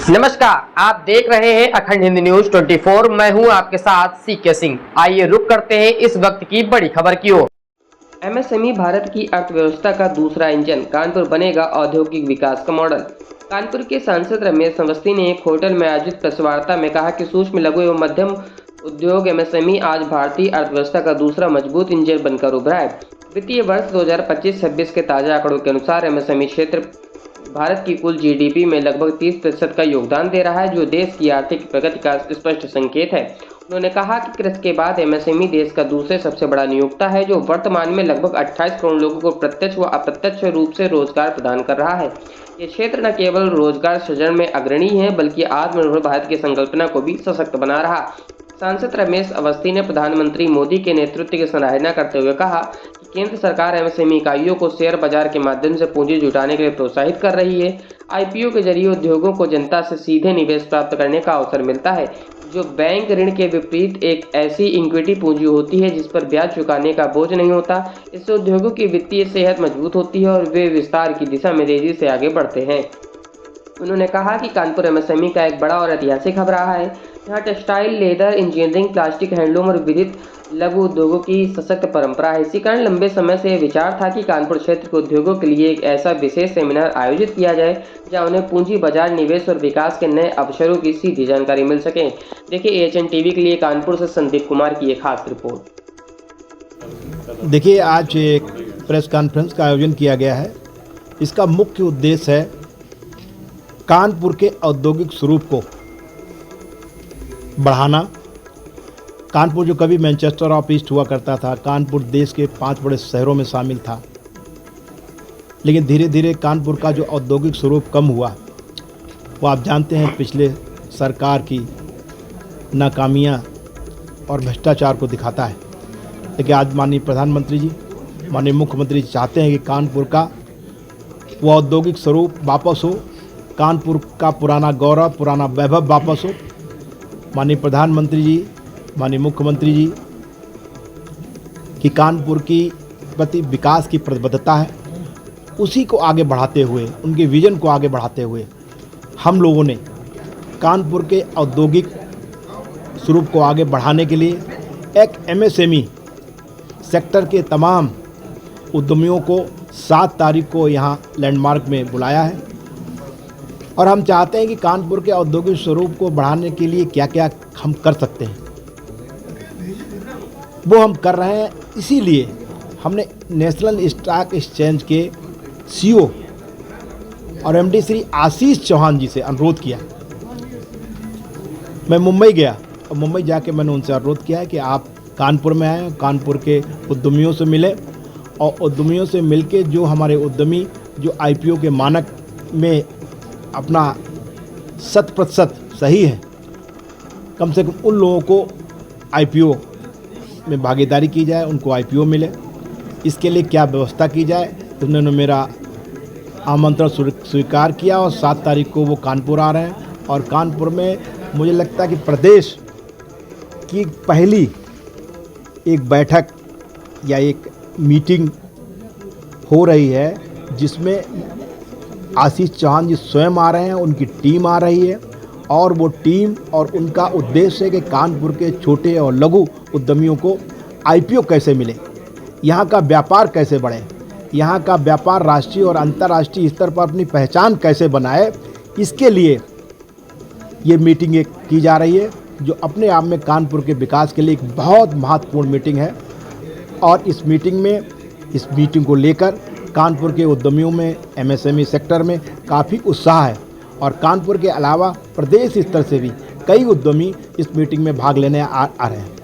नमस्कार, आप देख रहे हैं अखंड हिंदी न्यूज 24। मैं हूं आपके साथ सीके सिंह। आइए रुक करते हैं इस वक्त की बड़ी खबर की ओर। एमएसएमई भारत की अर्थव्यवस्था का दूसरा इंजन, कानपुर बनेगा औद्योगिक विकास का मॉडल। कानपुर के सांसद रमेश अवस्थी ने एक होटल में आयोजित प्रेस वार्ता में कहा कि सूक्ष्म, लघु एवं मध्यम उद्योग एमएसएमई आज भारतीय अर्थव्यवस्था का दूसरा मजबूत इंजन बनकर उभरा है। वित्तीय वर्ष 2025-26 के ताजा आंकड़ों के अनुसार एमएसएमई क्षेत्र भारत की कुल जीडीपी में लगभग 30% का योगदान दे रहा है, जो देश की आर्थिक प्रगति का स्पष्ट संकेत है। उन्होंने कहा कि कृषि के बाद एमएसएमई देश का दूसरे सबसे बड़ा नियोक्ता है, जो वर्तमान में लगभग 28 करोड़ लोगों को प्रत्यक्ष व अप्रत्यक्ष रूप से रोजगार प्रदान कर रहा है। ये क्षेत्र न केवल रोजगार सृजन में अग्रणी है, बल्कि आत्मनिर्भर भारत की संकल्पना को भी सशक्त बना रहा। सांसद रमेश अवस्थी ने प्रधानमंत्री मोदी के नेतृत्व की सराहना करते हुए कहा कि केंद्र सरकार एमएसएमई इकाइयों को शेयर बाजार के माध्यम से पूंजी जुटाने के लिए प्रोत्साहित कर रही है। आईपीओ के जरिए उद्योगों को जनता से सीधे निवेश प्राप्त करने का अवसर मिलता है, जो बैंक ऋण के विपरीत एक ऐसी इक्विटी पूंजी होती है जिस पर ब्याज चुकाने का बोझ नहीं होता। इससे उद्योगों की वित्तीय सेहत मजबूत होती है और वे विस्तार की दिशा में तेजी से आगे बढ़ते हैं। उन्होंने कहा कि कानपुर एमएसएमई का एक बड़ा और ऐतिहासिक हब रहा है। यहाँ textile, leather, engineering, plastic, handloom और विविध लघु उद्योगों की सशक्त परंपरा है। इसी कारण लंबे समय से विचार था कि कानपुर क्षेत्र के उद्योगों के लिए एक ऐसा विशेष सेमिनार आयोजित किया जाए जहां उन्हें पूंजी बाजार, निवेश और विकास के नए अवसरों की सीधी जानकारी मिल सके। देखिए AHN टीवी के लिए कानपुर से संदीप कुमार की एक खास रिपोर्ट। देखिए, आज एक प्रेस कॉन्फ्रेंस का आयोजन किया गया है। इसका मुख्य उद्देश्य है कानपुर के औद्योगिक स्वरूप को बढ़ाना। कानपुर जो कभी मैनचेस्टर ऑफ ईस्ट हुआ करता था, कानपुर देश के 5 बड़े शहरों में शामिल था, लेकिन धीरे धीरे कानपुर का जो औद्योगिक स्वरूप कम हुआ, वो आप जानते हैं पिछले सरकार की नाकामियां और भ्रष्टाचार को दिखाता है। लेकिन आज माननीय प्रधानमंत्री जी, माननीय मुख्यमंत्री जी चाहते हैं कि कानपुर का वो औद्योगिक स्वरूप वापस हो, कानपुर का पुराना गौरव, पुराना वैभव वापस हो। माननीय प्रधानमंत्री जी, माननीय मुख्यमंत्री जी की कानपुर की प्रति विकास की प्रतिबद्धता है, उसी को आगे बढ़ाते हुए, उनके विजन को आगे बढ़ाते हुए हम लोगों ने कानपुर के औद्योगिक स्वरूप को आगे बढ़ाने के लिए एक एमएसएमई सेक्टर के तमाम उद्यमियों को 7 तारीख को यहाँ लैंडमार्क में बुलाया है। और हम चाहते हैं कि कानपुर के औद्योगिक स्वरूप को बढ़ाने के लिए क्या क्या हम कर सकते हैं, वो हम कर रहे हैं। इसीलिए हमने नेशनल स्टॉक एक्सचेंज के सीईओ और एमडी श्री आशीष चौहान जी से अनुरोध किया। मैं मुंबई गया और मुंबई जाके मैंने उनसे अनुरोध किया है कि आप कानपुर में आएँ, कानपुर के उद्यमियों से मिले और उद्यमियों से मिलके जो हमारे उद्यमी जो आईपीओ के मानक में अपना 100% सही है, कम से कम उन लोगों को आईपीओ में भागीदारी की जाए, उनको आईपीओ मिले। इसके लिए क्या व्यवस्था की जाए, तो उन्होंने मेरा आमंत्रण स्वीकार किया और 7 तारीख को वो कानपुर आ रहे हैं। और कानपुर में मुझे लगता है कि प्रदेश की पहली एक बैठक या एक मीटिंग हो रही है, जिसमें आशीष चौहान जी स्वयं आ रहे हैं, उनकी टीम आ रही है और वो टीम और उनका उद्देश्य है कि कानपुर के छोटे और लघु उद्यमियों को आईपीओ कैसे मिले, यहाँ का व्यापार कैसे बढ़े, यहाँ का व्यापार राष्ट्रीय और अंतर्राष्ट्रीय स्तर पर अपनी पहचान कैसे बनाए। इसके लिए ये मीटिंग एक की जा रही है, जो अपने आप में कानपुर के विकास के लिए एक बहुत महत्वपूर्ण मीटिंग है। और इस मीटिंग को लेकर कानपुर के उद्यमियों में, एमएसएमई सेक्टर में काफ़ी उत्साह है और कानपुर के अलावा प्रदेश स्तर से भी कई उद्यमी इस मीटिंग में भाग लेने आ रहे हैं।